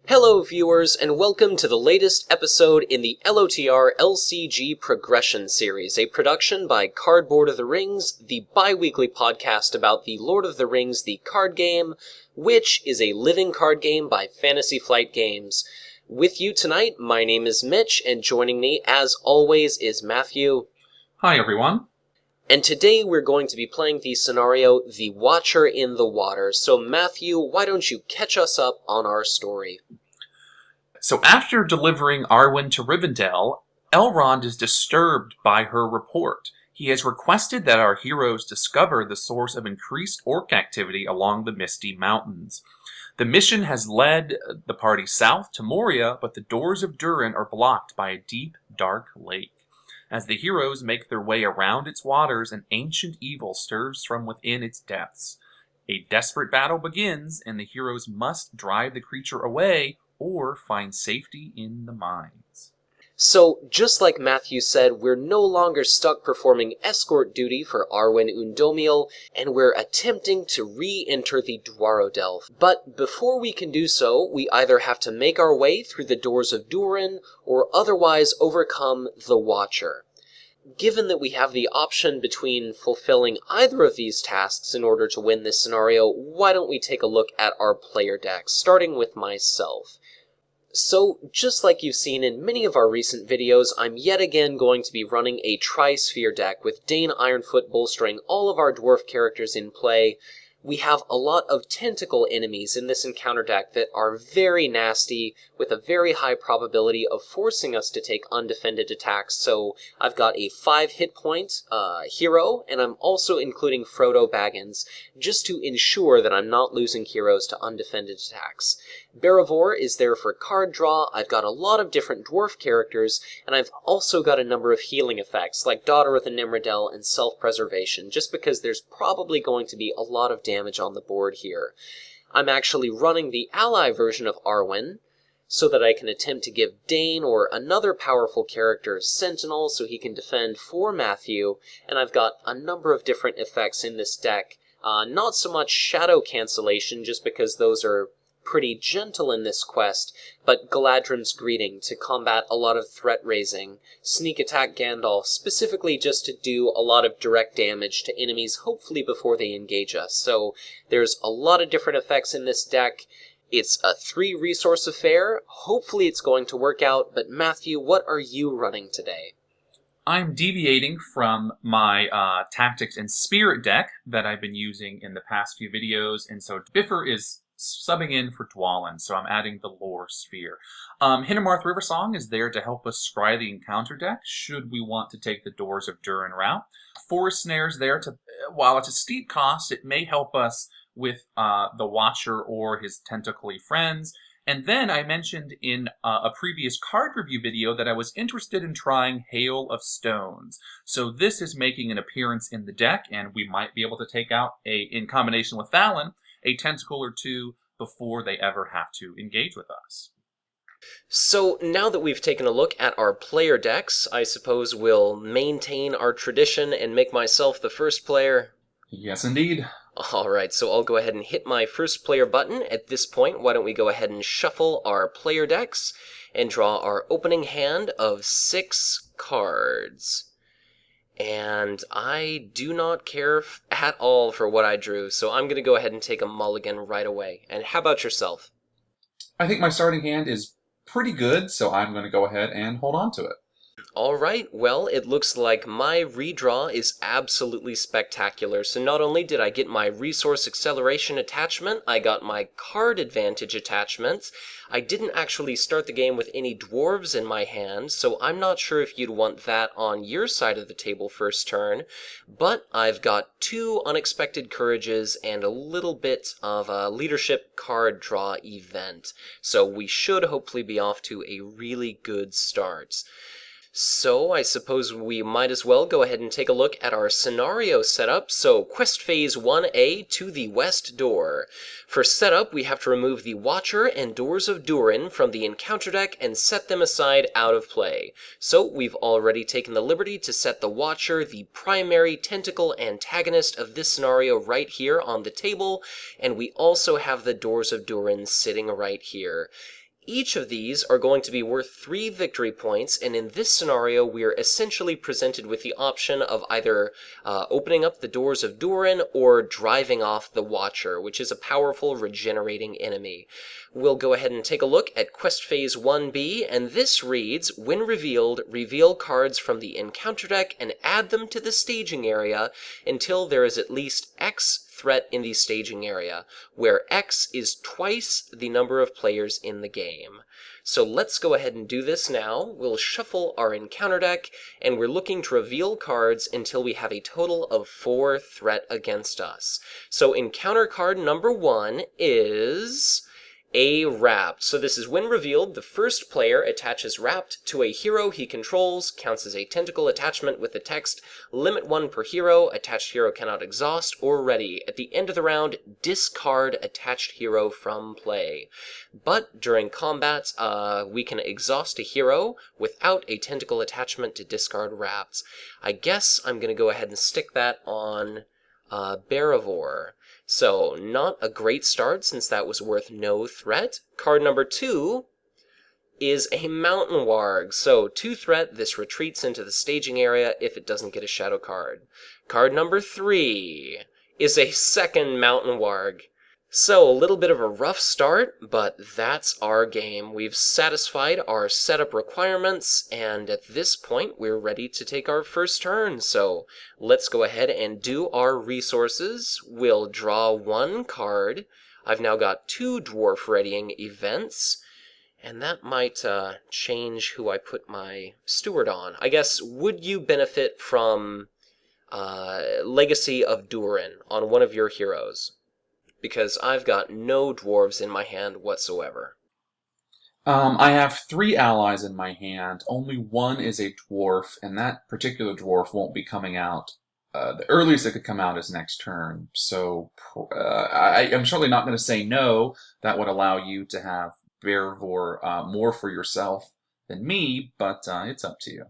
Hello viewers, and welcome to the latest episode in the LOTR LCG Progression Series, a production by Cardboard of the Rings, the bi-weekly podcast about the Lord of the Rings, the card game, which is a living card game by Fantasy Flight Games. With you tonight, my name is Mitch, and joining me, as always, is Matthew. Hi everyone. And today we're going to be playing the scenario, The Watcher in the Water. So Matthew, why don't you catch us up on our story? So after delivering Arwen to Rivendell, Elrond is disturbed by her report. He has requested that our heroes discover the source of increased orc activity along the Misty Mountains. The mission has led the party south to Moria, but the doors of Durin are blocked by a deep, dark lake. As the heroes make their way around its waters, an ancient evil stirs from within its depths. A desperate battle begins, and the heroes must drive the creature away or find safety in the mines. So, just like Matthew said, we're no longer stuck performing escort duty for Arwen Undomiel, and we're attempting to re-enter the Dwarrowdelf. But before we can do so, we either have to make our way through the doors of Durin, or otherwise overcome the Watcher. Given that we have the option between fulfilling either of these tasks in order to win this scenario, why don't we take a look at our player decks, starting with myself. So, just like you've seen in many of our recent videos, I'm yet again going to be running a Tri-Sphere deck with Dane Ironfoot bolstering all of our dwarf characters in play. We have a lot of tentacle enemies in this encounter deck that are very nasty, with a very high probability of forcing us to take undefended attacks, so I've got a 5 hit point hero, and I'm also including Frodo Baggins, just to ensure that I'm not losing heroes to undefended attacks. Beravor is there for card draw. I've got a lot of different dwarf characters, and I've also got a number of healing effects, like Daughter of the Nimrodel and Self-Preservation, just because there's probably going to be a lot of damage on the board here. I'm actually running the ally version of Arwen, so that I can attempt to give Dane or another powerful character Sentinel so he can defend for Matthew, and I've got a number of different effects in this deck. Not so much Shadow Cancellation, just because those are pretty gentle in this quest, but Galadrim's Greeting to combat a lot of threat raising, Sneak Attack Gandalf specifically just to do a lot of direct damage to enemies, hopefully before they engage us. So there's a lot of different effects in this deck. It's a 3-resource affair. Hopefully it's going to work out, but Matthew, what are you running today? I'm deviating from my Tactics and Spirit deck that I've been using in the past few videos, and so Bifur is subbing in for Dwalin, so I'm adding the Lore Sphere. Hinnemarth Riversong is there to help us scry the encounter deck, should we want to take the Doors of Durin route. Forest Snare's there to, while it's a steep cost, it may help us with the Watcher or his tentacly friends. And then I mentioned in a previous card review video that I was interested in trying Hail of Stones. So this is making an appearance in the deck, and we might be able to take out, in combination with Thalon, a tentacle or two before they ever have to engage with us. So now that we've taken a look at our player decks, I suppose we'll maintain our tradition and make myself the first player. Yes, indeed. Alright, so I'll go ahead and hit my first player button. At this point, why don't we go ahead and shuffle our player decks and draw our opening hand of 6 cards. And I do not care at all for what I drew, so I'm going to go ahead and take a mulligan right away. And how about yourself? I think my starting hand is pretty good, so I'm going to go ahead and hold on to it. Alright, well, it looks like my redraw is absolutely spectacular. So not only did I get my resource acceleration attachment, I got my card advantage attachment. I didn't actually start the game with any dwarves in my hand, so I'm not sure if you'd want that on your side of the table first turn. But I've got 2 unexpected courages and a little bit of a leadership card draw event. So we should hopefully be off to a really good start. So I suppose we might as well go ahead and take a look at our scenario setup. So Quest Phase 1A to the West Door. For setup, we have to remove the Watcher and Doors of Durin from the encounter deck and set them aside out of play. So we've already taken the liberty to set the Watcher, the primary tentacle antagonist of this scenario, right here on the table, and we also have the Doors of Durin sitting right here. Each of these are going to be worth 3 victory points, and in this scenario, we're essentially presented with the option of either opening up the doors of Durin or driving off the Watcher, which is a powerful regenerating enemy. We'll go ahead and take a look at Quest Phase 1B, and this reads, when revealed, reveal cards from the encounter deck and add them to the staging area until there is at least X threat in the staging area, where X is twice the number of players in the game. So let's go ahead and do this now. We'll shuffle our encounter deck, and we're looking to reveal cards until we have a total of 4 threat against us. So encounter card number 1 is a Wrapped. So this is when revealed, the first player attaches Wrapped to a hero he controls, counts as a tentacle attachment with the text, limit 1 per hero, attached hero cannot exhaust, or ready. At the end of the round, discard attached hero from play. But during combat, we can exhaust a hero without a tentacle attachment to discard Wrapped. I guess I'm going to go ahead and stick that on Barivore. So, not a great start since that was worth no threat. Card number 2 is a Mountain Warg. So, 2 threat, this retreats into the staging area if it doesn't get a shadow card. Card number 3 is a second Mountain Warg. So, a little bit of a rough start, but that's our game. We've satisfied our setup requirements, and at this point, we're ready to take our first turn. So, let's go ahead and do our resources. We'll draw 1 card. I've now got 2 Dwarf Readying events, and that might change who I put my Steward on. I guess, would you benefit from Legacy of Durin on one of your heroes? Because I've got no dwarves in my hand whatsoever. I have 3 allies in my hand. Only 1 is a dwarf, and that particular dwarf won't be coming out. The earliest it could come out is next turn. So I'm surely not going to say no. That would allow you to have Barivore more for yourself than me, but it's up to you.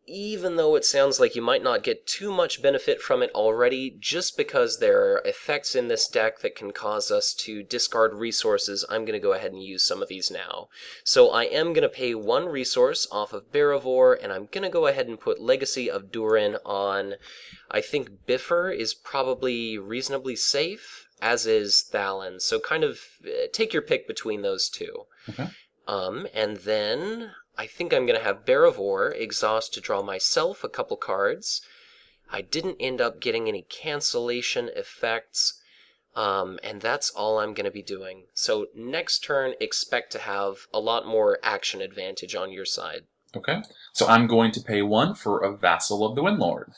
Even though it sounds like you might not get too much benefit from it already, just because there are effects in this deck that can cause us to discard resources, I'm going to go ahead and use some of these now. So I am going to pay 1 resource off of Barivore, and I'm going to go ahead and put Legacy of Durin on. I think Bifur is probably reasonably safe, as is Thalon. So kind of take your pick between those 2. Okay. And then I think I'm going to have Barivore exhaust to draw myself a couple cards. I didn't end up getting any cancellation effects, and that's all I'm going to be doing. So next turn, expect to have a lot more action advantage on your side. Okay, so I'm going to pay 1 for a Vassal of the Windlord.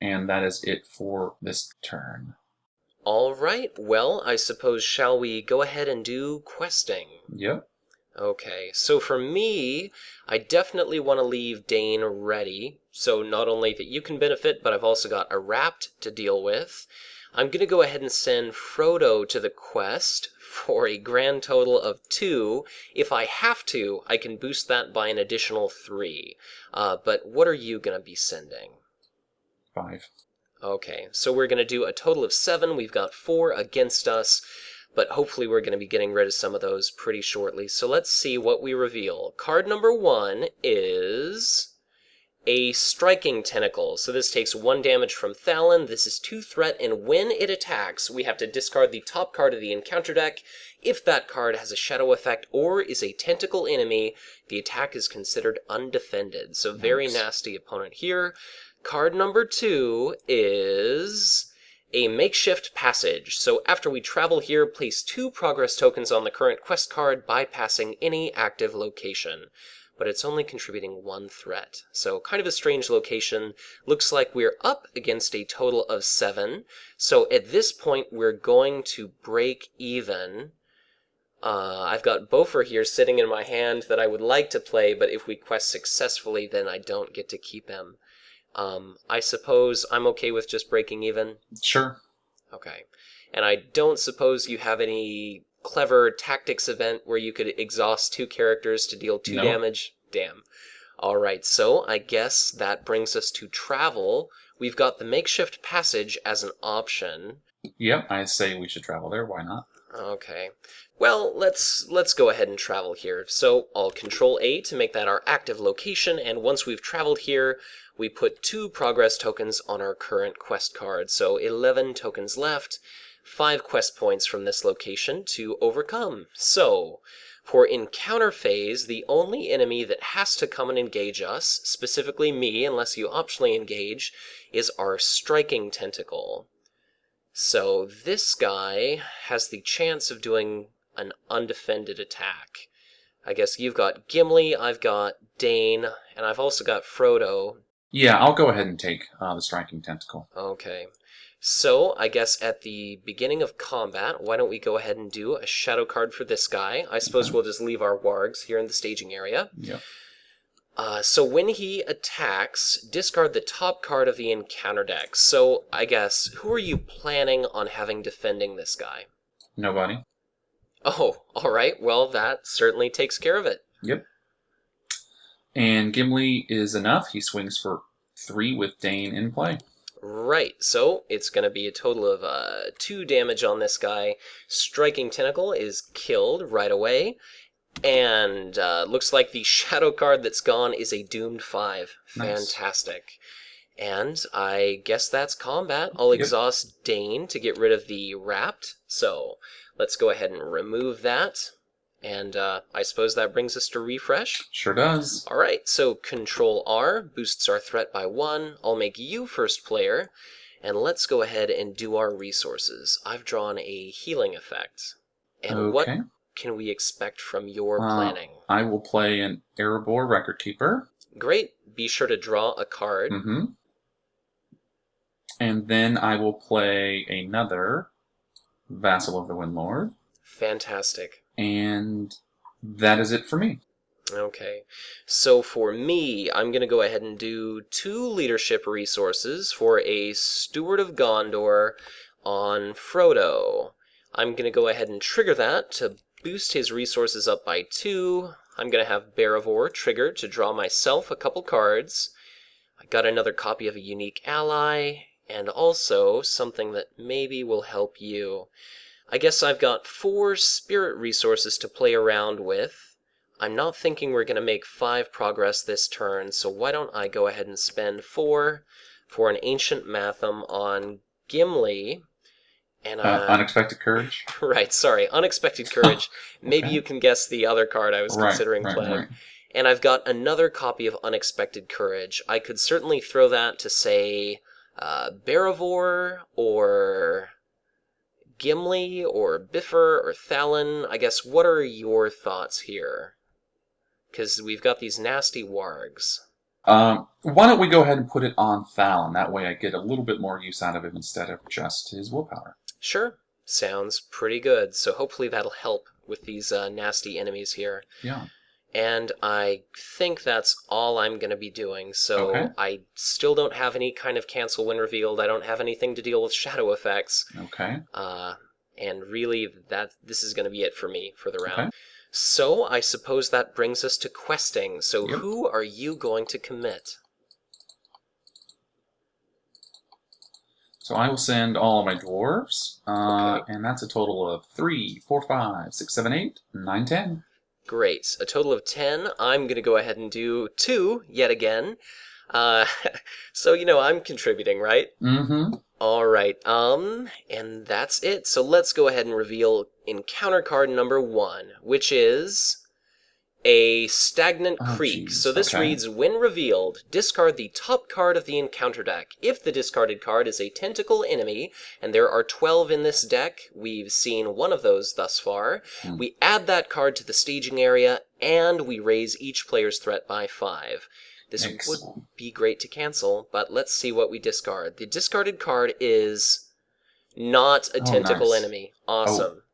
And that is it for this turn. All right, well, I suppose shall we go ahead and do questing? Yep. Okay, so for me, I definitely want to leave Dane ready, so not only that you can benefit, but I've also got a Wrapped to deal with. I'm going to go ahead and send Frodo to the quest for a grand total of 2. If I have to, I can boost that by an additional 3. But what are you going to be sending? 5. Okay, so we're going to do a total of 7. We've got 4 against us. But hopefully we're going to be getting rid of some of those pretty shortly. So let's see what we reveal. Card number 1 is a Striking Tentacle. So this takes 1 damage from Thalon. This is 2 threat, and when it attacks, we have to discard the top card of the encounter deck. If that card has a shadow effect or is a tentacle enemy, the attack is considered undefended. So very nasty opponent here. Card number 2 is a Makeshift Passage. So after we travel here, place 2 progress tokens on the current quest card, bypassing any active location. But it's only contributing 1 threat. So kind of a strange location. Looks like we're up against a total of 7. So at this point, we're going to break even. I've got Bofur here sitting in my hand that I would like to play, but if we quest successfully, then I don't get to keep him. I suppose I'm okay with just breaking even? Sure. Okay. And I don't suppose you have any clever tactics event where you could exhaust 2 characters to deal 2 damage? Damn. Alright, so I guess that brings us to travel. We've got the Makeshift Passage as an option. Yep, I say we should travel there. Why not? Okay. Well, let's go ahead and travel here. So I'll Control A to make that our active location, and once we've traveled here, we put 2 progress tokens on our current quest card. So 11 tokens left, 5 quest points from this location to overcome. So, for encounter phase, the only enemy that has to come and engage us, specifically me, unless you optionally engage, is our striking tentacle. So this guy has the chance of doing an undefended attack. I guess you've got Gimli, I've got Dane, and I've also got Frodo. Yeah, I'll go ahead and take the striking tentacle. Okay. So, I guess at the beginning of combat, why don't we go ahead and do a shadow card for this guy? I suppose we'll just leave our wargs here in the staging area. Yep. So when he attacks, discard the top card of the encounter deck. So, I guess, who are you planning on having defending this guy? Nobody. Oh, alright, well, that certainly takes care of it. Yep. And Gimli is enough. He swings for 3 with Dane in play. Right, so it's going to be a total of 2 damage on this guy. Striking Tentacle is killed right away. And looks like the shadow card that's gone is a doomed 5. Nice. Fantastic. And I guess that's combat. I'll exhaust Dane to get rid of the Wrapped. So let's go ahead and remove that. And I suppose that brings us to refresh. Sure does. All right, so Control R boosts our threat by 1. I'll make you first player. And let's go ahead and do our resources. I've drawn a healing effect. And what can we expect from your planning? I will play an Erebor Record Keeper. Great. Be sure to draw a card. Mm-hmm. And then I will play another Vassal of the Windlord. Fantastic. And that is it for me. Okay. So for me, I'm going to go ahead and do 2 leadership resources for a Steward of Gondor on Frodo. I'm going to go ahead and trigger that to boost his resources up by 2. I'm going to have Beravor triggered to draw myself a couple cards. I got another copy of a unique ally, and also something that maybe will help you. I guess I've got 4 spirit resources to play around with. I'm not thinking we're going to make 5 progress this turn, so why don't I go ahead and spend 4 for an Ancient Matham on Gimli. And Unexpected Courage? Right, sorry, Unexpected Courage. Maybe you can guess the other card I was considering playing. Right. And I've got another copy of Unexpected Courage. I could certainly throw that to, say, Beravor, or Gimli, or Bifur, or Thalin. I guess, what are your thoughts here? Because we've got these nasty wargs. Why don't we go ahead and put it on Thalin? That way I get a little bit more use out of him instead of just his willpower. Sure. Sounds pretty good. So hopefully that'll help with these nasty enemies here. Yeah. And I think that's all I'm going to be doing. So I still don't have any kind of cancel when revealed. I don't have anything to deal with shadow effects. Okay. And really, this is going to be it for me for the round. Okay. So I suppose that brings us to questing. So who are you going to commit? So I will send all of my dwarves, and that's a total of 3, 4, 5, 6, 7, 8, 9, 10. Great. A total of 10. I'm going to go ahead and do 2 yet again. So, I'm contributing, right? Mm-hmm. All right. And that's it. So let's go ahead and reveal encounter card number 1, which is a Stagnant Creek. Geez. So this reads, when revealed, discard the top card of the encounter deck. If the discarded card is a tentacle enemy, and there are 12 in this deck, we've seen one of those thus far, we add that card to the staging area, and we raise each player's threat by 5. This would be great to cancel, but let's see what we discard. The discarded card is not a tentacle enemy. Awesome.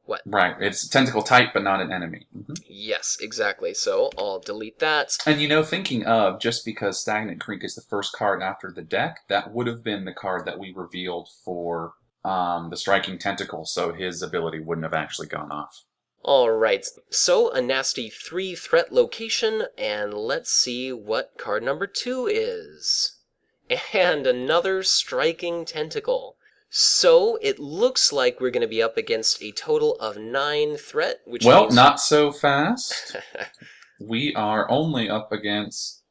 What? Right, it's a tentacle type, but not an enemy. Mm-hmm. Yes, exactly. So I'll delete that. And thinking of, just because Stagnant Creek is the first card after the deck, that would have been the card that we revealed for the Striking Tentacle, so his ability wouldn't have actually gone off. Alright, so a nasty 3 threat location, and let's see what card number 2 is. And another Striking Tentacle. So it looks like we're going to be up against a total of 9 threat, which Well, means... not so fast. We are only up against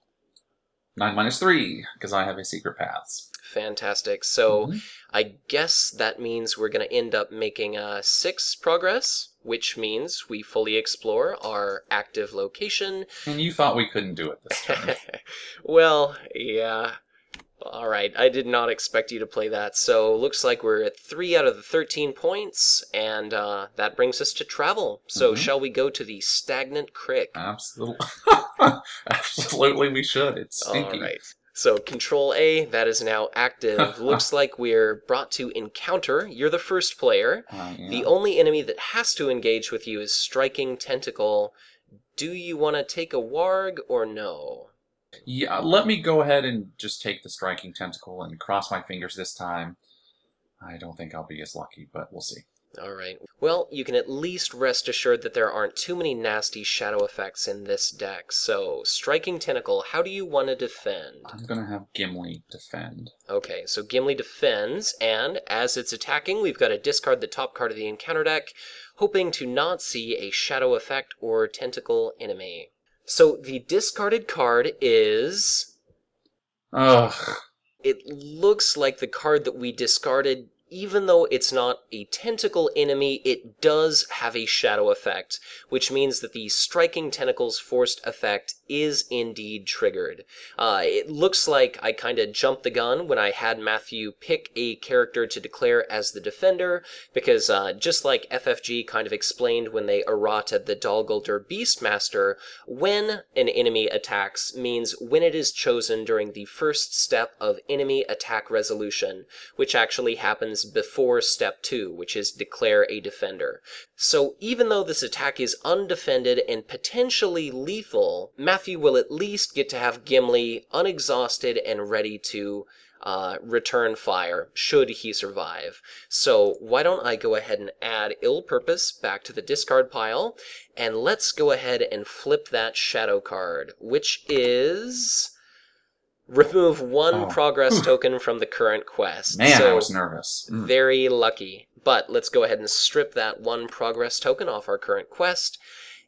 9 minus 3, because I have a secret paths. Fantastic. So I guess that means we're going to end up making 6 progress, which means we fully explore our active location. And you thought we couldn't do it this turn. Well, yeah. All right, I did not expect you to play that. So looks like we're at 3 out of the 13 points, and that brings us to travel. So shall we go to the stagnant crick? Absolutely. Absolutely we should. It's stinky. All right. So Control A, that is now active. Looks like we're brought to encounter. You're the first player. Yeah. The only enemy that has to engage with you is Striking Tentacle. Do you want to take a warg or no? Yeah, let me go ahead and just take the Striking Tentacle and cross my fingers this time. I don't think I'll be as lucky, but we'll see. All right. Well, you can at least rest assured that there aren't too many nasty shadow effects in this deck. So, Striking Tentacle, how do you want to defend? I'm going to have Gimli defend. Okay, so Gimli defends, and as it's attacking, we've got to discard the top card of the encounter deck, hoping to not see a shadow effect or tentacle enemy. So, the discarded card is... Ugh. It looks like the card that we discarded, even though it's not a tentacle enemy, it does have a shadow effect, which means that the Striking Tentacle's forced effect is indeed triggered. It looks like I kind of jumped the gun when I had Matthew pick a character to declare as the defender, because just like FFG kind of explained when they errata the Dalguldur Beastmaster, when an enemy attacks means when it is chosen during the first step of enemy attack resolution, which actually happens before step 2, which is declare a defender. So even though this attack is undefended and potentially lethal, Matthew will at least get to have Gimli unexhausted and ready to return fire, should he survive. So why don't I go ahead and add Ill Purpose back to the discard pile, and let's go ahead and flip that shadow card, which is... Remove 1 progress token from the current quest. Man, so, I was nervous. Very lucky. But let's go ahead and strip that 1 progress token off our current quest.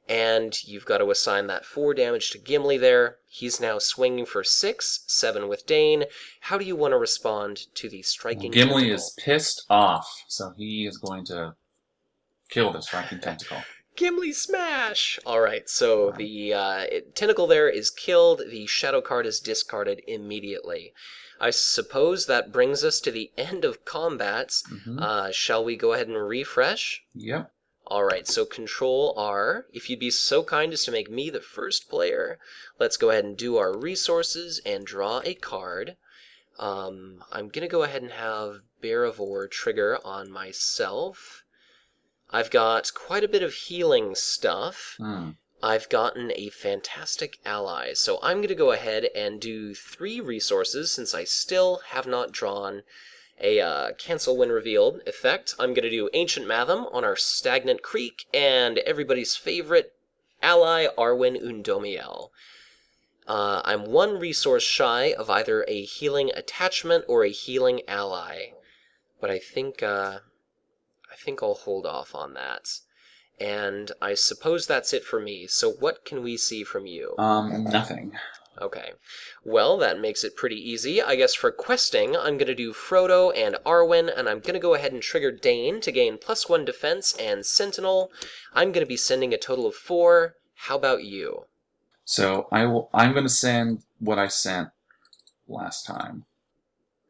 And you've got to assign that 4 damage to Gimli there. He's now swinging for 6, 7 with Dane. How do you want to respond to the Striking Tentacle? Gimli is pissed off, so he is going to kill the Striking Tentacle. Gimli smash! Alright, so the tentacle there is killed, the shadow card is discarded immediately. I suppose that brings us to the end of combats. Shall we go ahead and refresh? Yep. Alright, so Control R. If you'd be so kind as to make me the first player, let's go ahead and do our resources and draw a card. I'm gonna go ahead and have Beravor trigger on myself. I've got quite a bit of healing stuff. I've gotten a fantastic ally, so I'm going to go ahead and do 3 resources since I still have not drawn a cancel when revealed effect. I'm going to do Ancient Matham on our Stagnant Creek and everybody's favorite ally, Arwen Undomiel. I'm 1 resource shy of either a healing attachment or a healing ally, but I think I'll hold off on that. And I suppose that's it for me, so what can we see from you? Nothing. Okay. Well, that makes it pretty easy. I guess for questing, I'm going to do Frodo and Arwen, and I'm going to go ahead and trigger Dane to gain +1 defense and Sentinel. I'm going to be sending a total of 4. How about you? So I'm going to send what I sent last time.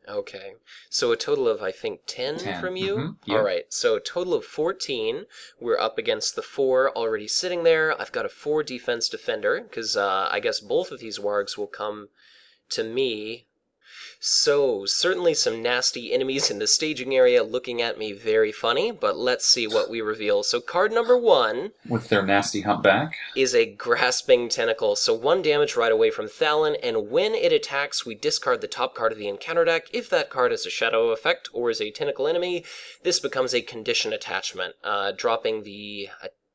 Okay, so a total of, I think, 10 from you? Yep. Alright, so a total of 14. We're up against the 4 already sitting there. I've got a 4 defense defender, because I guess both of these wargs will come to me. So, certainly some nasty enemies in the staging area looking at me very funny, but let's see what we reveal. So card number 1... with their nasty humpback. ...is a Grasping Tentacle. So 1 damage right away from Thalon, and when it attacks, we discard the top card of the encounter deck. If that card is a shadow effect or is a tentacle enemy, this becomes a condition attachment, dropping the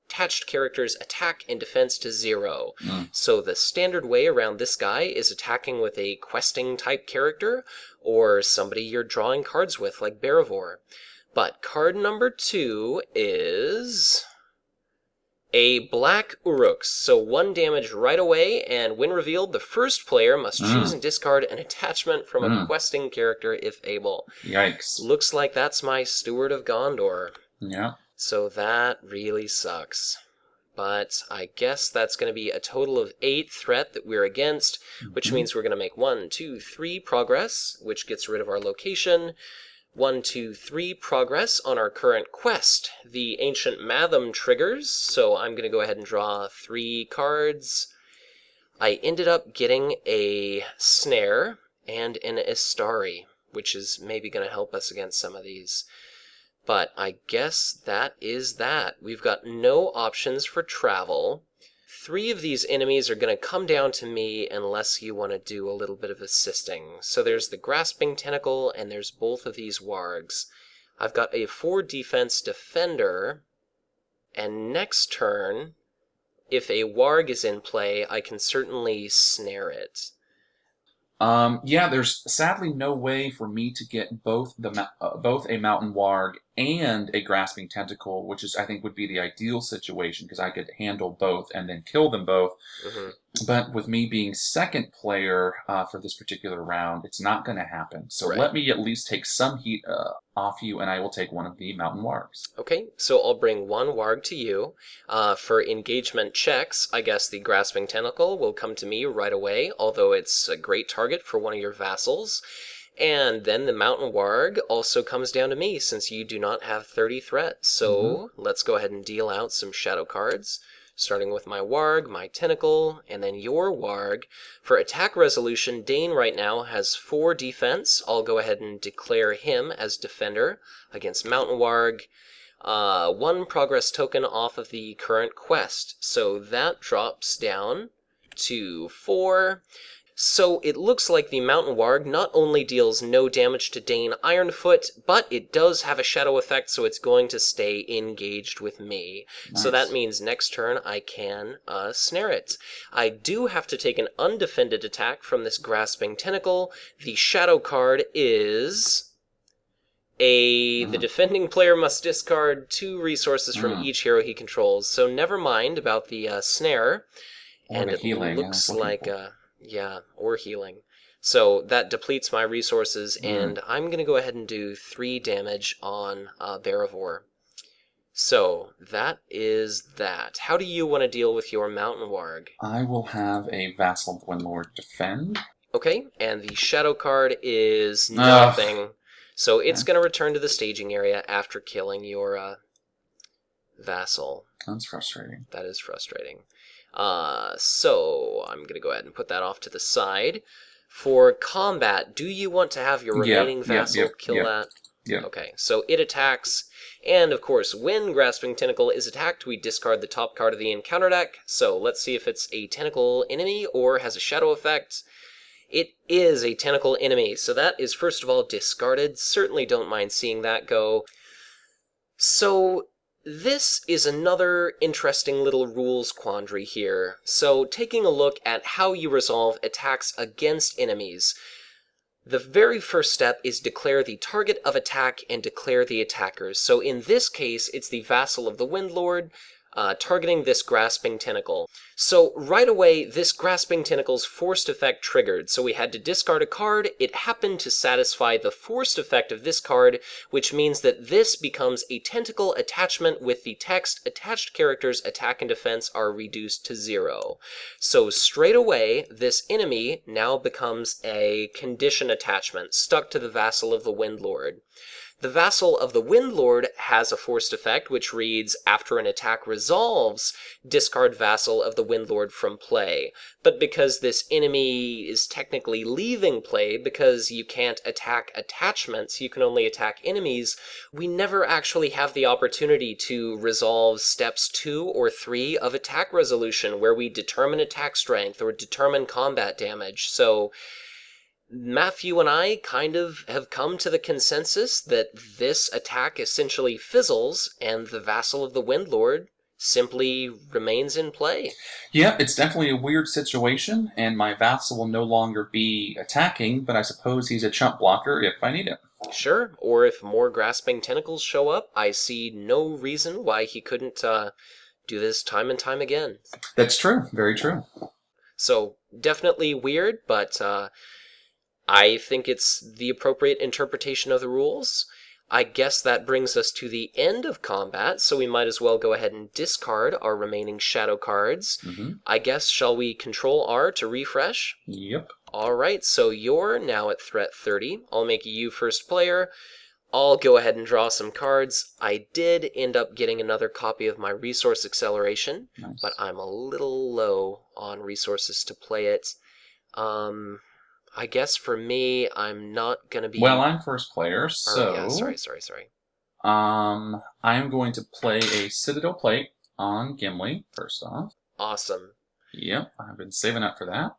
attached character's attack and defense to 0. So the standard way around this guy is attacking with a questing type character or somebody you're drawing cards with like Barivore. But card number 2 is a Black Uruk, so 1 damage right away, and when revealed, the first player must choose and discard an attachment from a questing character if able. Yikes. Looks like that's my Steward of Gondor. Yeah. So that really sucks. But I guess that's going to be a total of 8 threat that we're against, which means we're going to make 1, 2, 3 progress, which gets rid of our location. 1, 2, 3 progress on our current quest. The Ancient Matham triggers, so I'm going to go ahead and draw 3 cards. I ended up getting a Snare and an Istari, which is maybe going to help us against some of these. But I guess that is that. We've got no options for travel. 3 of these enemies are going to come down to me unless you want to do a little bit of assisting. So there's the Grasping Tentacle, and there's both of these wargs. I've got a 4 defense defender, and next turn, if a warg is in play, I can certainly snare it. Yeah, there's sadly no way for me to get both a Mountain Warg and a Grasping Tentacle, which is I think would be the ideal situation because I could handle both and then kill them both. But with me being second player for this particular round, it's not going to happen. So let me at least take some heat off you, and I will take one of the Mountain Wargs. Okay, so I'll bring 1 warg to you. For engagement checks, I guess the Grasping Tentacle will come to me right away, although it's a great target for one of your vassals. And then the Mountain Warg also comes down to me, since you do not have 30 threat. So let's go ahead and deal out some shadow cards. Starting with my Warg, my Tentacle, and then your Warg. For attack resolution, Dane right now has 4 defense. I'll go ahead and declare him as defender against Mountain Warg. 1 progress token off of the current quest. So that drops down to 4. So it looks like the Mountain Warg not only deals no damage to Dane Ironfoot, but it does have a shadow effect, so it's going to stay engaged with me. Nice. So that means next turn I can snare it. I do have to take an undefended attack from this Grasping Tentacle. The shadow card is the defending player must discard 2 resources from each hero he controls. So never mind about the snare. And it looks like... yeah, or healing. So that depletes my resources, and I'm going to go ahead and do 3 damage on Barivore. So that is that. How do you want to deal with your Mountain Warg? I will have a Vassal of Gwynlord defend. Okay, and the shadow card is nothing. So it's going to return to the staging area after killing your vassal. That's frustrating. That is frustrating. So I'm going to go ahead and put that off to the side. For combat, do you want to have your remaining vassal kill that? Yeah. Okay, so it attacks, and of course, when Grasping Tentacle is attacked, we discard the top card of the encounter deck. So let's see if it's a tentacle enemy or has a shadow effect. It is a tentacle enemy, so that is first of all discarded. Certainly don't mind seeing that go. So this is another interesting little rules quandary here. So taking a look at how you resolve attacks against enemies. The very first step is declare the target of attack and declare the attackers. So in this case, it's the Vassal of the Windlord, targeting this Grasping Tentacle. So right away, this Grasping Tentacle's forced effect triggered, so we had to discard a card. It happened to satisfy the forced effect of this card, which means that this becomes a tentacle attachment with the text, attached characters' attack and defense are reduced to 0. So straight away, this enemy now becomes a condition attachment, stuck to the Vassal of the Windlord. The Vassal of the Windlord has a forced effect, which reads, after an attack resolves, discard Vassal of the Windlord from play. But because this enemy is technically leaving play, because you can't attack attachments, you can only attack enemies, we never actually have the opportunity to resolve steps 2 or 3 of attack resolution, where we determine attack strength or determine combat damage. So Matthew and I kind of have come to the consensus that this attack essentially fizzles, and the Vassal of the Windlord simply remains in play. Yeah, it's definitely a weird situation, and my vassal will no longer be attacking, but I suppose he's a chump blocker if I need it. Sure, or if more grasping tentacles show up, I see no reason why he couldn't do this time and time again. That's true, very true. So, definitely weird, but I think it's the appropriate interpretation of the rules. I guess that brings us to the end of combat, so we might as well go ahead and discard our remaining shadow cards. I guess, shall we Control R to refresh? Yep. Alright, so you're now at threat 30. I'll make you first player. I'll go ahead and draw some cards. I did end up getting another copy of my Resource Acceleration, Nice. but I'm a little low on resources to play it. I guess for me, I'm not going to be... Well, I'm first player, so... yeah, sorry. I'm going to play a Citadel Plate on Gimli, first off. Awesome. Yep, I've been saving up for that.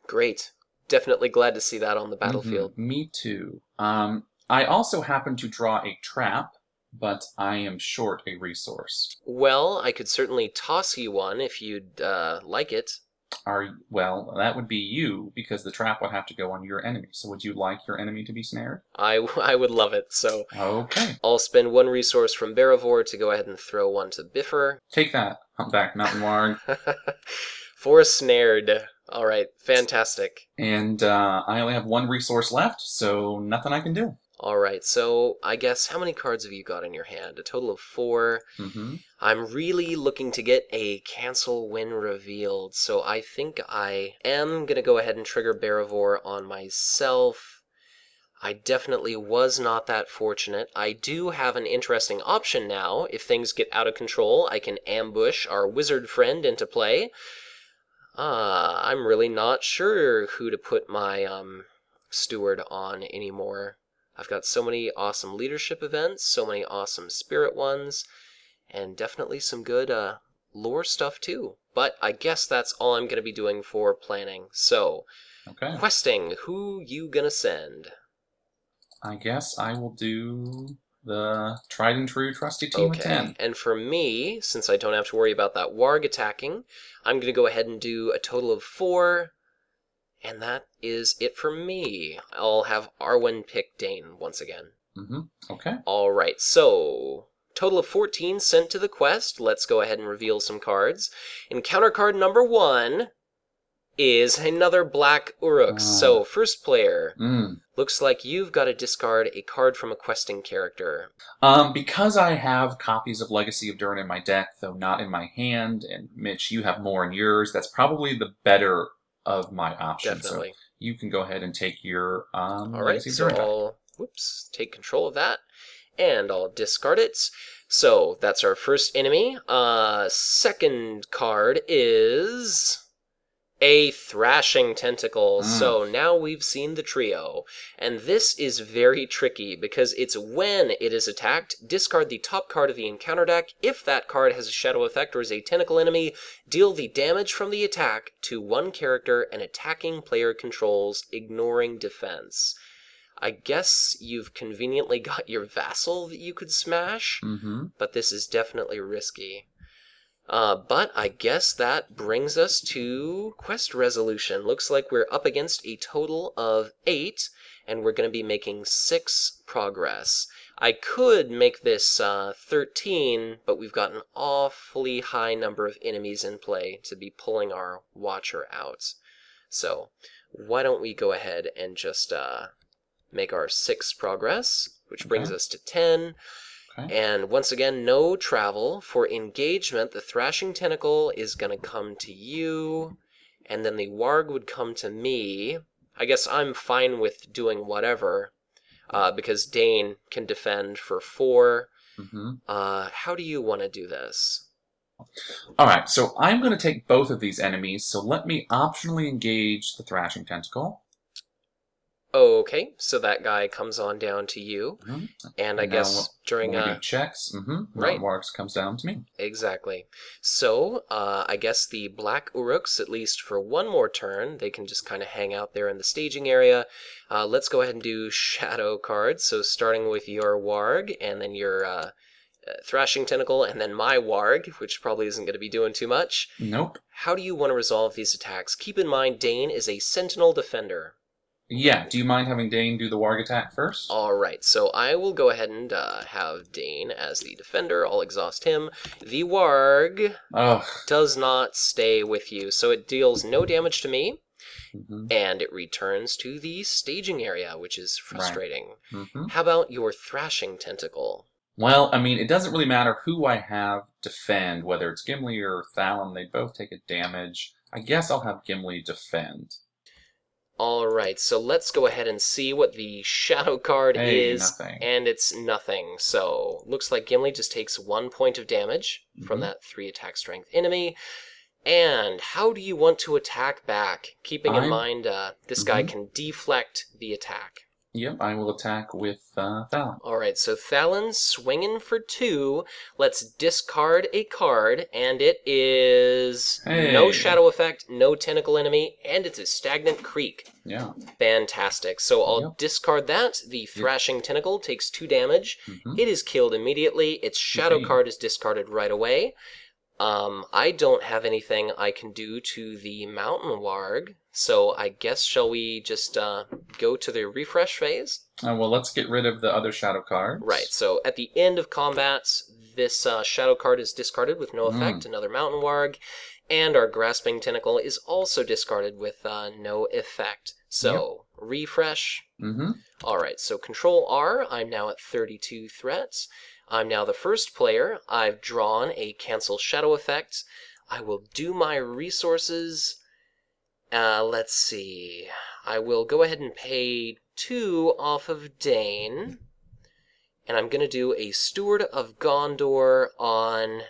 Great. Definitely glad to see that on the battlefield. Me too. I also happen to draw a trap, but I am short a resource. Well, I could certainly toss you one if you'd like it. Well, that would be you, because the trap would have to go on your enemy. So would you like your enemy to be snared? I would love it, so... Okay. I'll spend one resource from Baravor to go ahead and throw one to Biffer. Take that, Humpback Mountain Warg. For snared. Alright, fantastic. And I only have one resource left, so nothing I can do. Alright, so I guess how many cards have you got in your hand? A total of 4. I'm really looking to get a cancel when revealed, so I think I am going to go ahead and trigger Baravor on myself. I definitely was not that fortunate. I do have an interesting option now. If things get out of control, I can ambush our wizard friend into play. I'm really not sure who to put my steward on anymore. I've got so many awesome leadership events, so many awesome spirit ones, and definitely some good lore stuff too. But I guess that's all I'm going to be doing for planning. So, questing, who you gonna send? I guess I will do the tried and true trusty team of 10. And for me, since I don't have to worry about that warg attacking, I'm going to go ahead and do a total of 4. And that is it for me. I'll have Arwen pick Dane once again. Okay. Alright, so total of 14 sent to the quest. Let's go ahead and reveal some cards. Encounter card number 1 is another Black Uruk. So, first player, looks like you've got to discard a card from a questing character. Because I have copies of Legacy of Durin in my deck, though not in my hand, and Mitch, you have more in yours, that's probably the better of my options. Definitely. So you can go ahead and take your Alright, so I'll take control of that, and I'll discard it. So that's our first enemy. Second card is a Thrashing Tentacle. So now we've seen the trio. And this is very tricky because it's when it is attacked, discard the top card of the encounter deck. If that card has a shadow effect or is a tentacle enemy, deal the damage from the attack to one character an attacking player controls, ignoring defense. I guess you've conveniently got your vassal that you could smash, but this is definitely risky. But I guess that brings us to quest resolution. Looks like we're up against a total of 8, and we're going to be making 6 progress. I could make this 13, but we've got an awfully high number of enemies in play to be pulling our Watcher out. So, why don't we go ahead and just make our 6 progress, which brings us to 10. And once again, no travel. For engagement, the Thrashing Tentacle is going to come to you, and then the Warg would come to me. I guess I'm fine with doing whatever, because Dane can defend for 4. How do you want to do this? Alright, so I'm going to take both of these enemies, so let me optionally engage the Thrashing Tentacle. Okay, so that guy comes on down to you, and I guess during when we do checks, right, Wargs comes down to me. Exactly. So I guess the Black Uruks, at least for one more turn, they can just kind of hang out there in the staging area. Let's go ahead and do shadow cards. So starting with your Warg, and then your Thrashing Tentacle, and then my Warg, which probably isn't going to be doing too much. Nope. How do you want to resolve these attacks? Keep in mind, Dane is a Sentinel Defender. Yeah, do you mind having Dane do the Warg attack first? Alright, so I will go ahead and have Dane as the Defender. I'll exhaust him. The Warg does not stay with you, so it deals no damage to me. And it returns to the staging area, which is frustrating. Right. How about your Thrashing Tentacle? Well, I mean, it doesn't really matter who I have defend, whether it's Gimli or Thalon, they both take a damage. I guess I'll have Gimli defend. Alright, so let's go ahead and see what the shadow card is. Nothing. And it's nothing. So, looks like Gimli just takes 1 point of damage from that 3 attack strength enemy. And how do you want to attack back? Keeping in mind, this guy can deflect the attack. Yep, I will attack with Thalon. Alright, so Thalon swinging for 2. Let's discard a card, and it is no shadow effect, no tentacle enemy, and it's a stagnant creek. Yeah. Fantastic. So I'll discard that. The Thrashing Tentacle takes 2 damage. It is killed immediately. Its shadow card is discarded right away. I don't have anything I can do to the Mountain Warg, so I guess shall we just go to the refresh phase? Well, let's get rid of the other shadow cards. Right, so at the end of combat, this shadow card is discarded with no effect, another Mountain Warg, and our Grasping Tentacle is also discarded with no effect. So, refresh. Alright, so Control R, I'm now at 32 threats. I'm now the first player. I've drawn a Cancel Shadow effect. I will do my resources. Let's see. I will go ahead and pay 2 off of Dane. And I'm going to do a Steward of Gondor on...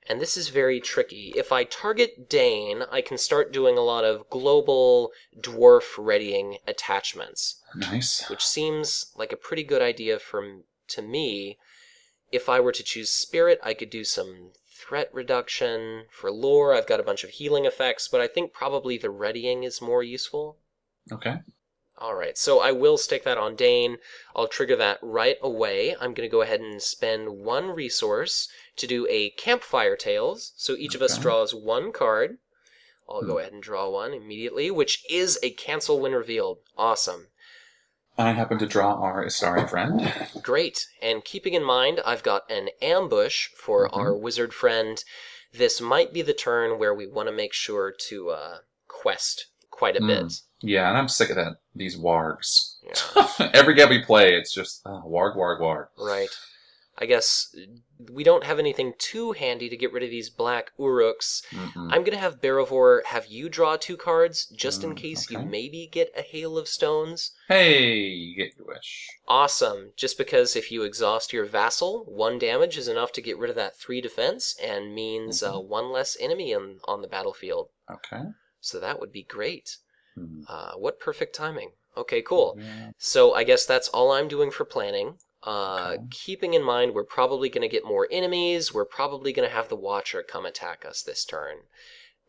And this is very tricky. If I target Dane, I can start doing a lot of global dwarf readying attachments. Nice. Which seems like a pretty good idea to me. If I were to choose Spirit, I could do some threat reduction. For lore, I've got a bunch of healing effects, but I think probably the readying is more useful. Okay. Alright, so I will stick that on Dane. I'll trigger that right away. I'm going to go ahead and spend 1 resource to do a Campfire Tales. So each of us draws 1 card. I'll go ahead and draw 1 immediately, which is a Cancel when revealed. Awesome. I happen to draw our Istari friend. Great. And keeping in mind, I've got an ambush for our wizard friend. This might be the turn where we want to make sure to quest quite a bit. Yeah, and I'm sick of these wargs. Yeah. Every game we play, it's just warg, warg, warg. Right. I guess we don't have anything too handy to get rid of these black Uruks. I'm going to have Barovor have you draw 2 cards, just in case you maybe get a Hail of Stones. Hey, you get your wish. Awesome. Just because if you exhaust your Vassal, 1 damage is enough to get rid of that 3 defense, and means 1 less enemy on the battlefield. Okay. So that would be great. What perfect timing. Okay, cool. So I guess that's all I'm doing for planning. Keeping in mind we're probably going to get more enemies, we're probably going to have the Watcher come attack us this turn.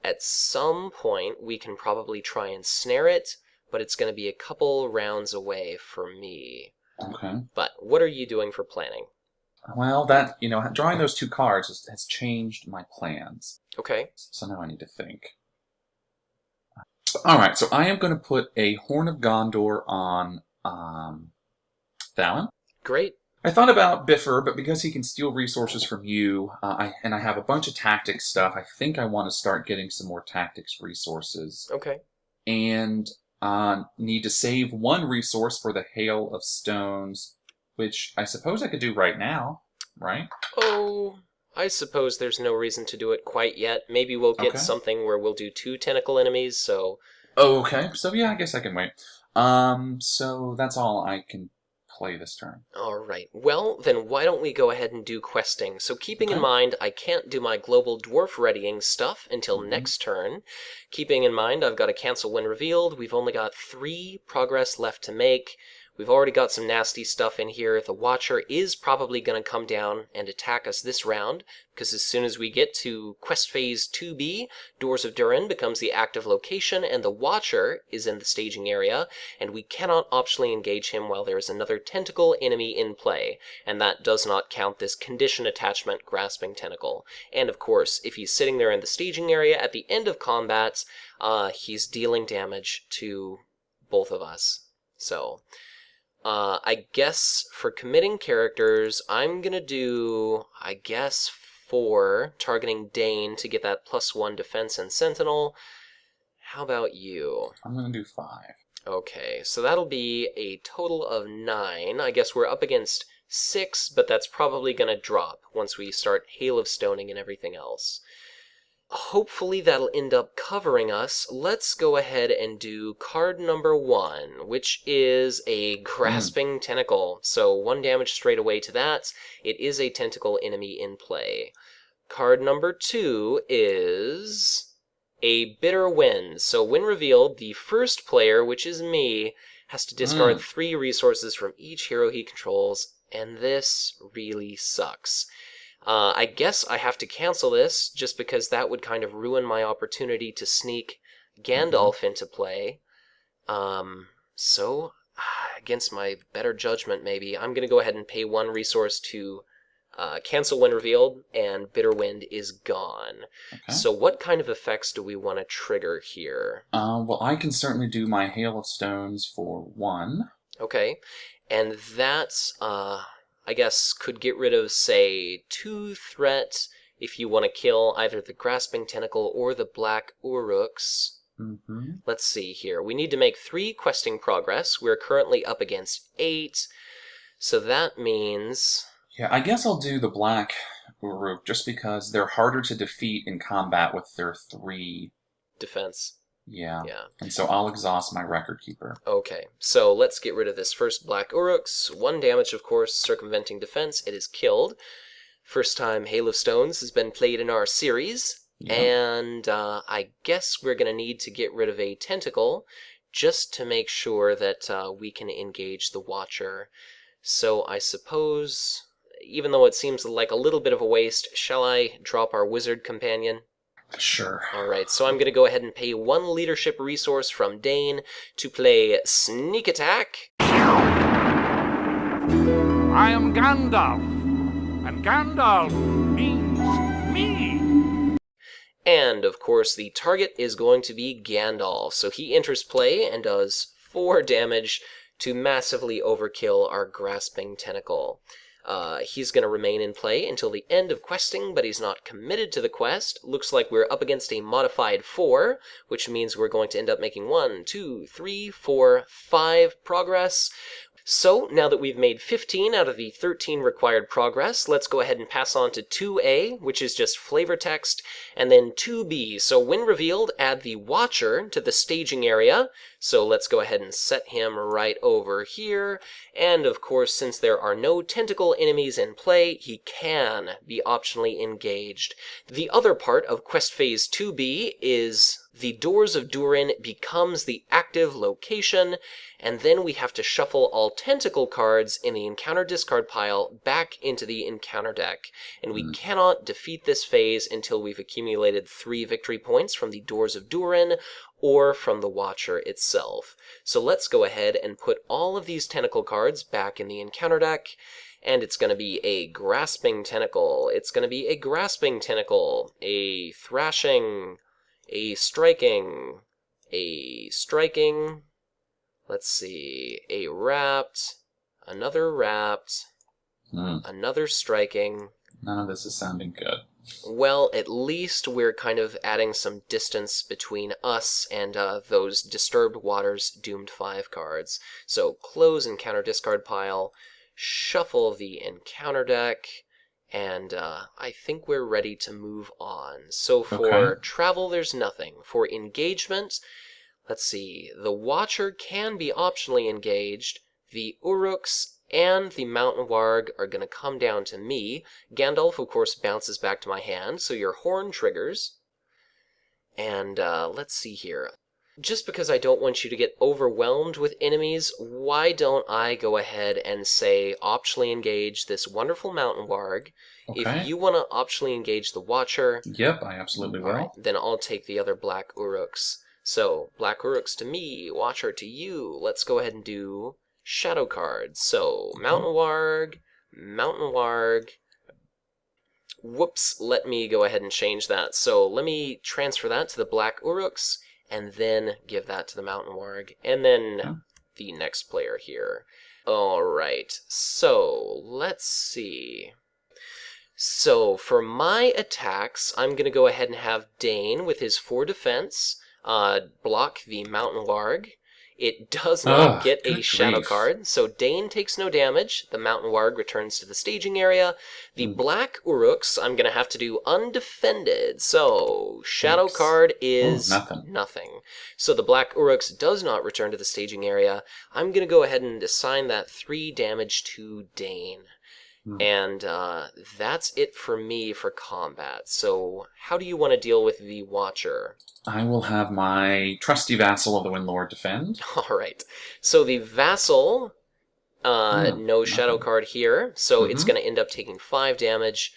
At some point we can probably try and snare it, but it's going to be a couple rounds away for me. Okay. But what are you doing for planning? Well, drawing those 2 cards has changed my plans. Okay. So now I need to think. Alright, so I am going to put a Horn of Gondor on Thalon. Great. I thought about Biffer, but because he can steal resources from you, I have a bunch of tactics stuff, I think I want to start getting some more tactics resources. Okay. And need to save 1 resource for the Hail of Stones, which I suppose I could do right now, right? Oh, I suppose there's no reason to do it quite yet. Maybe we'll get something where we'll do 2 tentacle enemies, so... Okay, so yeah, I guess I can wait. So that's all I can play this turn. Alright, well, then why don't we go ahead and do questing? So keeping in mind, I can't do my global dwarf readying stuff until next turn. Keeping in mind, I've got to cancel when revealed. We've only got 3 progress left to make. We've already got some nasty stuff in here. The Watcher is probably going to come down and attack us this round, because as soon as we get to Quest Phase 2B, Doors of Durin becomes the active location, and the Watcher is in the staging area, and we cannot optionally engage him while there is another tentacle enemy in play, and that does not count this condition attachment Grasping Tentacle. And of course, if he's sitting there in the staging area at the end of combat, he's dealing damage to both of us. So, I guess for committing characters, I'm gonna do, 4, targeting Dane to get that +1 defense and Sentinel. How about you? I'm gonna do 5. Okay, so that'll be a total of 9. I guess we're up against 6, but that's probably gonna drop once we start Hail of Stoning and everything else. Hopefully that'll end up covering us. Let's go ahead and do card number 1, which is a Grasping Tentacle. So 1 damage straight away to that. It is a tentacle enemy in play. Card number 2 is a Bitter Wind. So when revealed, the first player, which is me, has to discard 3 resources from each hero he controls, and this really sucks. I guess I have to cancel this, just because that would kind of ruin my opportunity to sneak Gandalf into play. So, against my better judgment maybe, I'm going to go ahead and pay 1 resource to cancel when revealed, and Bitter Wind is gone. Okay. So what kind of effects do we want to trigger here? Well, I can certainly do my Hail of Stones for 1. Okay, and that's, I guess, could get rid of, say, 2 threat if you want to kill either the Grasping Tentacle or the Black Uruks. Let's see here. We need to make 3 questing progress. We're currently up against 8, so that means... Yeah, I guess I'll do the Black Uruk just because they're harder to defeat in combat with their 3... defense. Yeah. And so I'll exhaust my Record Keeper. Okay, so let's get rid of this first Black Uruks. 1 damage, of course, circumventing defense. It is killed. First time Hail of Stones has been played in our series. Yeah. And I guess we're going to need to get rid of a tentacle just to make sure that we can engage the Watcher. So I suppose, even though it seems like a little bit of a waste, shall I drop our Wizard Companion? Sure. Alright, so I'm going to go ahead and pay 1 leadership resource from Dane to play Sneak Attack. I am Gandalf, and Gandalf means me. And, of course, the target is going to be Gandalf, so he enters play and does 4 damage to massively overkill our Grasping Tentacle. He's going to remain in play until the end of questing, but he's not committed to the quest. Looks like we're up against a modified 4, which means we're going to end up making 1, 2, 3, 4, 5 progress. So, now that we've made 15 out of the 13 required progress, let's go ahead and pass on to 2A, which is just flavor text, and then 2B. So when revealed, add the Watcher to the staging area. So let's go ahead and set him right over here. And of course, since there are no tentacle enemies in play, he can be optionally engaged. The other part of Quest Phase 2B is the Doors of Durin becomes the active location, and then we have to shuffle all tentacle cards in the encounter discard pile back into the encounter deck. And we cannot defeat this phase until we've accumulated 3 victory points from the Doors of Durin or from the Watcher itself. So let's go ahead and put all of these tentacle cards back in the encounter deck, and it's going to be a Grasping Tentacle. It's going to be a Grasping Tentacle, a Thrashing, a Striking, let's see, a Wrapped, another Wrapped, another Striking. None of this is sounding good. Well, at least we're kind of adding some distance between us and those Disturbed Waters Doomed 5 cards. So close encounter discard pile, shuffle the encounter deck, and I think we're ready to move on. So for travel, there's nothing. For engagement, let's see, the Watcher can be optionally engaged. The Uruks and the Mountain Warg are going to come down to me. Gandalf, of course, bounces back to my hand, so your Horn triggers. And let's see here. Just because I don't want you to get overwhelmed with enemies, why don't I go ahead and say optionally engage this wonderful mountain warg? Okay. If you want to optionally engage the Watcher, Yep, I absolutely will. alright, then I'll take the other Black Uruks. So, Black Uruks to me, Watcher to you. Let's go ahead and do shadow cards. So, Mountain Warg, Whoops, let me go ahead and change that. So, let me transfer that to the Black Uruks, and then give that to the Mountain Warg, and then the next player here. Alright, so, let's see. So, for my attacks, I'm going to go ahead and have Dane with his 4 defense block the Mountain Warg. It does not get a shadow card, so Dane takes no damage. The Mountain Warg returns to the staging area. The Black Uruks, I'm going to have to do undefended, so shadow card is nothing. So the Black Uruks does not return to the staging area. I'm going to go ahead and assign that 3 damage to Dane. And that's it for me for combat. So how do you want to deal with the Watcher? I will have my trusty vassal of the Windlord defend. Alright. So the vassal, no shadow card here, so it's going to end up taking 5 damage.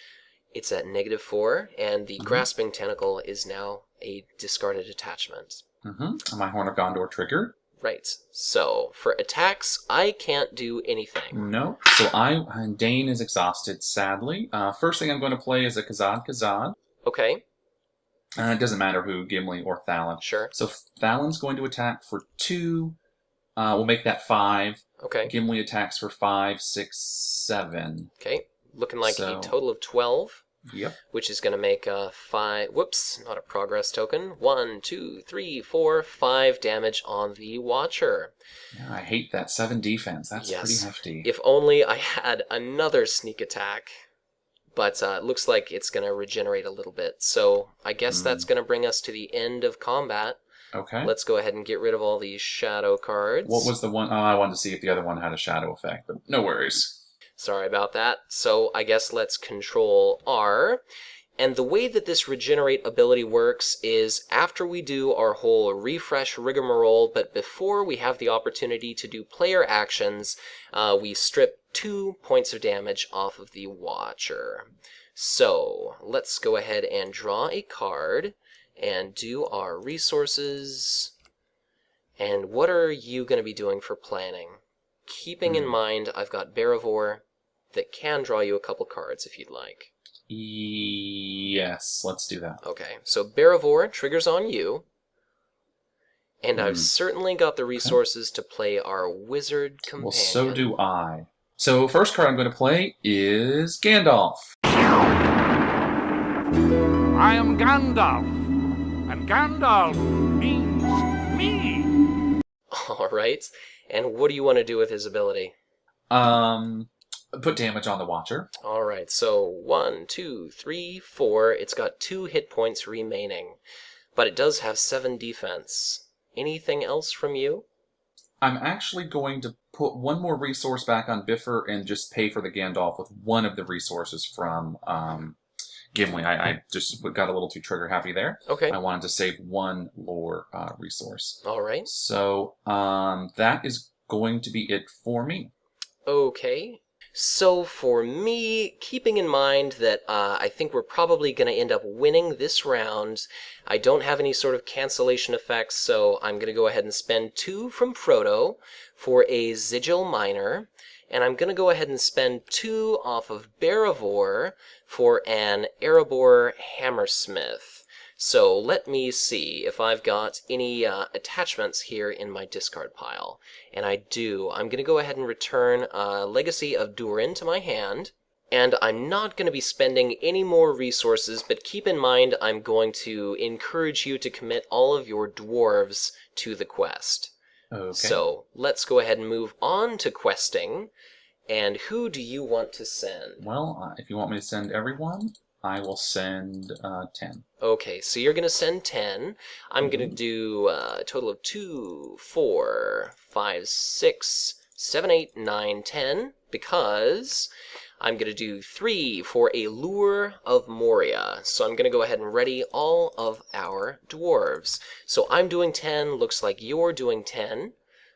It's at -4, and the Grasping Tentacle is now a discarded attachment. My Horn of Gondor triggered. Right. So, for attacks, I can't do anything. No. So Dane is exhausted, sadly. First thing I'm going to play is a Khazad. Okay. It doesn't matter who, Gimli or Thalon. Sure. So Thalon's going to attack for 2. We'll make that 5. Okay. Gimli attacks for 5, 6, 7. Okay. Looking like a total of 12. Yep. Which is going to make 5... Whoops, not a progress token. 1, 2, 3, 4, 5 damage on the Watcher. Yeah, I hate that 7 defense. That's pretty hefty. If only I had another sneak attack. But it looks like it's going to regenerate a little bit. So I guess that's going to bring us to the end of combat. Okay. Let's go ahead and get rid of all these shadow cards. What was the one? Oh, I wanted to see if the other one had a shadow effect, but no worries. Sorry about that. So I guess let's control R. And the way that this regenerate ability works is after we do our whole refresh rigmarole, but before we have the opportunity to do player actions, we strip 2 points of damage off of the Watcher. So let's go ahead and draw a card and do our resources. And what are you going to be doing for planning? Keeping in mind I've got Barivore that can draw you a couple cards if you'd like. Yes, let's do that. Okay, so Barivore triggers on you. And I've certainly got the resources to play our Wizard Companion. Well, so do I. So first card I'm going to play is Gandalf. I am Gandalf, and Gandalf means me. Alright, and what do you want to do with his ability? Put damage on the Watcher. Alright, so 1, 2, 3, 4. It's got 2 hit points remaining. But it does have 7 defense. Anything else from you? I'm actually going to put 1 more resource back on Biffer and just pay for the Gandalf with 1 of the resources from Gimli. I just got a little too trigger happy there. Okay. I wanted to save 1 lore resource. Alright. So that is going to be it for me. Okay. So for me, keeping in mind that I think we're probably going to end up winning this round, I don't have any sort of cancellation effects, so I'm going to go ahead and spend 2 from Frodo for a Sigil Minor, and I'm going to go ahead and spend 2 off of Barivore for an Erebor Hammersmith. So let me see if I've got any attachments here in my discard pile. And I do. I'm going to go ahead and return Legacy of Durin to my hand. And I'm not going to be spending any more resources, but keep in mind I'm going to encourage you to commit all of your dwarves to the quest. Okay. So let's go ahead and move on to questing. And who do you want to send? Well, if you want me to send everyone, I will send 10. Okay, so you're going to send 10. I'm going to do a total of 2, 4, 5, 6, 7, 8, 9, 10, because I'm going to do 3 for a Lure of Moria. So I'm going to go ahead and ready all of our dwarves. So I'm doing 10, looks like you're doing 10,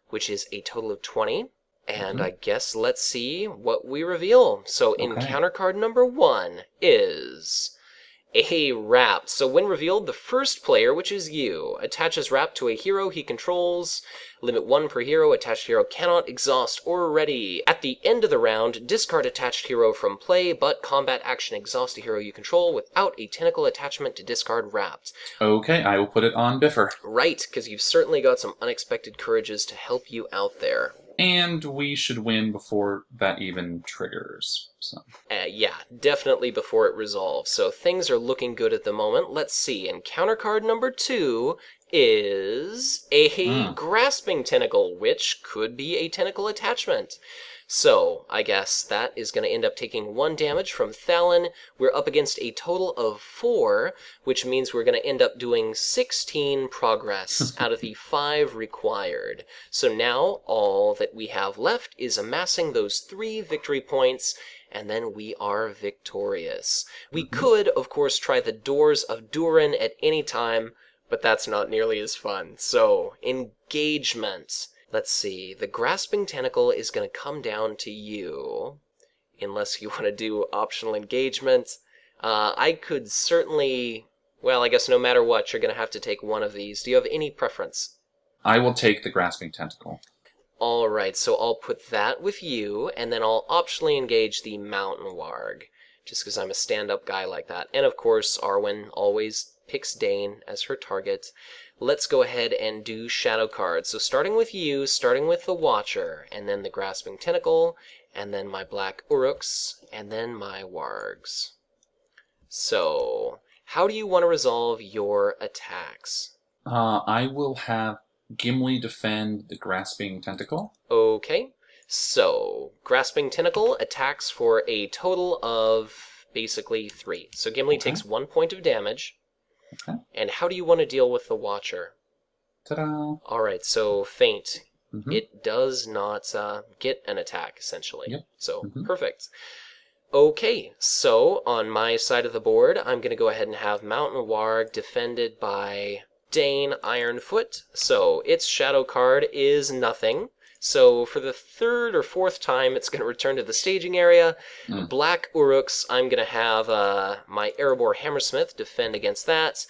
which is a total of 20. And I guess let's see what we reveal. So encounter card number 1 is a wrap. So when revealed, the first player, which is you, attaches wrap to a hero he controls. Limit 1 per hero. Attached hero cannot exhaust or ready. At the end of the round, discard attached hero from play, but combat action exhaust a hero you control without a tentacle attachment to discard wrapped. Okay, I will put it on Biffer. Right, because you've certainly got some unexpected courages to help you out there. And we should win before that even triggers. So. Yeah, definitely before it resolves. So things are looking good at the moment. Let's see. Encounter card number 2 is a Grasping Tentacle, which could be a tentacle attachment. So, I guess that is going to end up taking 1 damage from Thalon. We're up against a total of 4, which means we're going to end up doing 16 progress out of the 5 required. So now, all that we have left is amassing those 3 victory points, and then we are victorious. We could, of course, try the Doors of Durin at any time, but that's not nearly as fun. So, engagement. Let's see, the Grasping Tentacle is going to come down to you, unless you want to do optional engagement. I could certainly, well, I guess no matter what, you're going to have to take one of these. Do you have any preference? I will take the Grasping Tentacle. Alright, so I'll put that with you, and then I'll optionally engage the Mountain Warg, just because I'm a stand-up guy like that. And of course, Arwen always picks Dane as her target. Let's go ahead and do shadow cards. So starting with you, starting with the Watcher, and then the Grasping Tentacle, and then my Black Uruks, and then my Wargs. So, how do you want to resolve your attacks? I will have Gimli defend the Grasping Tentacle. Okay, so Grasping Tentacle attacks for a total of basically 3. So Gimli takes 1 point of damage. Okay. And how do you want to deal with the Watcher? Ta-da! Alright, so Feint. It does not get an attack, essentially. Yep. So, perfect. Okay, so on my side of the board, I'm going to go ahead and have Mountain Warg defended by Dane Ironfoot. So its shadow card is nothing. So for the 3rd or 4th time, it's going to return to the staging area. Black Uruks, I'm going to have my Erebor Hammersmith defend against that.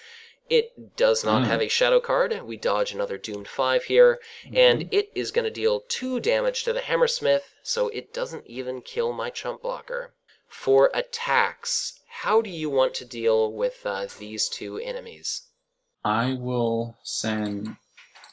It does not have a shadow card. We dodge another Doomed 5 here. And it is going to deal 2 damage to the Hammersmith, so it doesn't even kill my chump blocker. For attacks, how do you want to deal with these 2 enemies? I will send...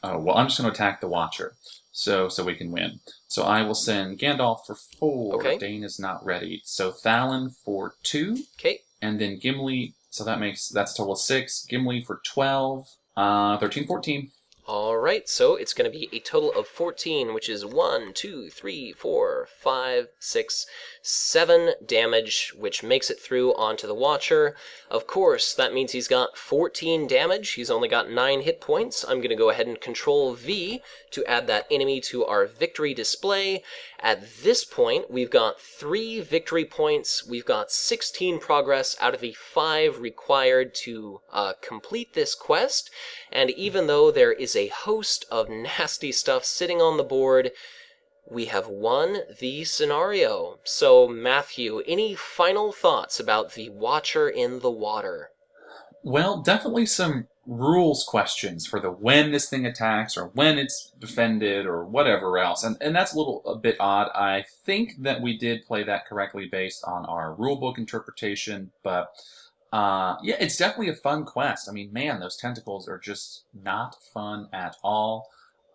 Oh, well, I'm just going to attack the Watcher. So we can win. So I will send Gandalf for 4. Okay. Dane is not ready. So Thalon for 2. Okay. And then Gimli, so that's a total of 6. Gimli for 12. 13, 14. Alright, so it's going to be a total of 14, which is 1, 2, 3, 4, 5, 6, 7 damage, which makes it through onto the Watcher. Of course, that means he's got 14 damage. He's only got 9 hit points. I'm going to go ahead and Control V to add that enemy to our victory display. At this point, we've got 3 victory points. We've got 16 progress out of the 5 required to complete this quest. And even though there is a host of nasty stuff sitting on the board, we have won the scenario. So, Matthew, any final thoughts about the Watcher in the Water? Well, definitely some rules questions for the when this thing attacks or when it's defended or whatever else. And that's a bit odd. I think that we did play that correctly based on our rulebook interpretation, but yeah, it's definitely a fun quest. I mean, man, those tentacles are just not fun at all.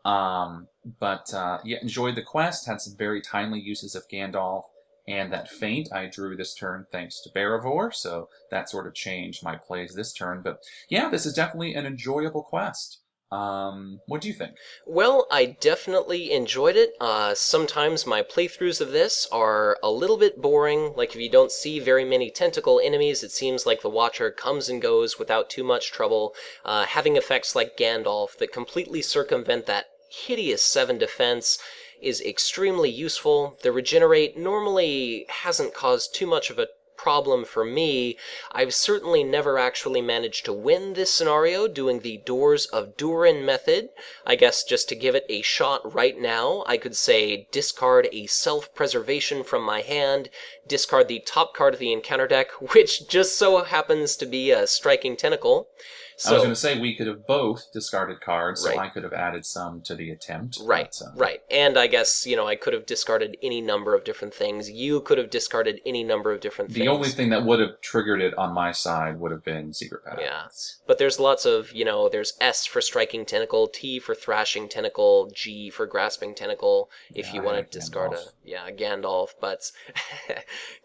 But yeah, enjoyed the quest, had some very timely uses of Gandalf, and that feint I drew this turn thanks to Barivor, so that sort of changed my plays this turn. But yeah, this is definitely an enjoyable quest. What do you think? Well, I definitely enjoyed it. Sometimes my playthroughs of this are a little bit boring. Like, if you don't see very many tentacle enemies, it seems like the Watcher comes and goes without too much trouble, having effects like Gandalf that completely circumvent that hideous 7 defense. is extremely useful. The regenerate normally hasn't caused too much of a problem for me. I've certainly never actually managed to win this scenario doing the Doors of Durin method. I guess just to give it a shot right now, I could say discard a self-preservation from my hand, discard the top card of the encounter deck, which just so happens to be a Striking Tentacle. So, I was going to say we could have both discarded cards, so Right. I could have added some to the attempt. Right, right. And I guess, I could have discarded any number of different things. You could have discarded any number of different things. The only thing that would have triggered it on my side would have been Secret Path. Yeah. But there's lots of, there's S for Striking Tentacle, T for Thrashing Tentacle, G for Grasping Tentacle, if you want to discard a Gandalf. But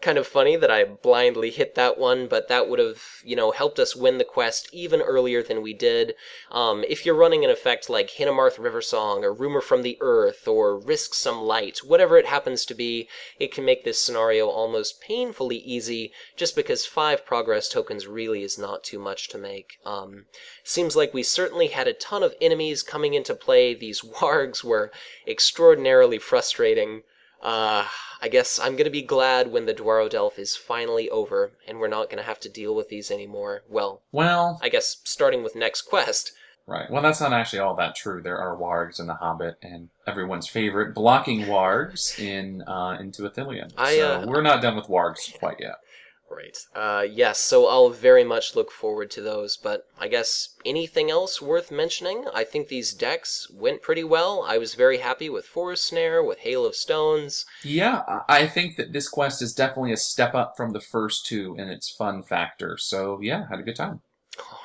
kind of funny that I blindly hit that one, but that would have, helped us win the quest even earlier than we did. If you're running an effect like Hinnamarth Riversong, or Rumor from the Earth, or Risk Some Light, whatever it happens to be, it can make this scenario almost painfully easy, just because 5 progress tokens really is not too much to make. Seems like we certainly had a ton of enemies coming into play. These wargs were extraordinarily frustrating. I guess I'm going to be glad when the Dwarrowdelf is finally over, and we're not going to have to deal with these anymore. Well, I guess starting with next quest. Right. Well, that's not actually all that true. There are wargs in The Hobbit, and everyone's favorite, blocking wargs into Ithilien. So we're not done with wargs quite yet. Right. Yes, so I'll very much look forward to those, but I guess anything else worth mentioning? I think these decks went pretty well. I was very happy with Forest Snare, with Hail of Stones. Yeah, I think that this quest is definitely a step up from the first two in its fun factor. So yeah, had a good time.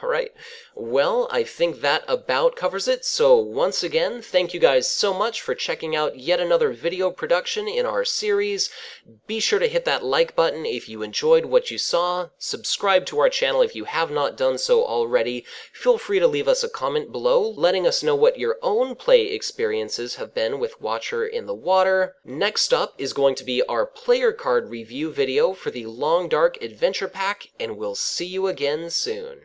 All right. Well, I think that about covers it. So once again, thank you guys so much for checking out yet another video production in our series. Be sure to hit that like button if you enjoyed what you saw. Subscribe to our channel if you have not done so already. Feel free to leave us a comment below, letting us know what your own play experiences have been with Watcher in the Water. Next up is going to be our player card review video for the Long Dark Adventure Pack, and we'll see you again soon.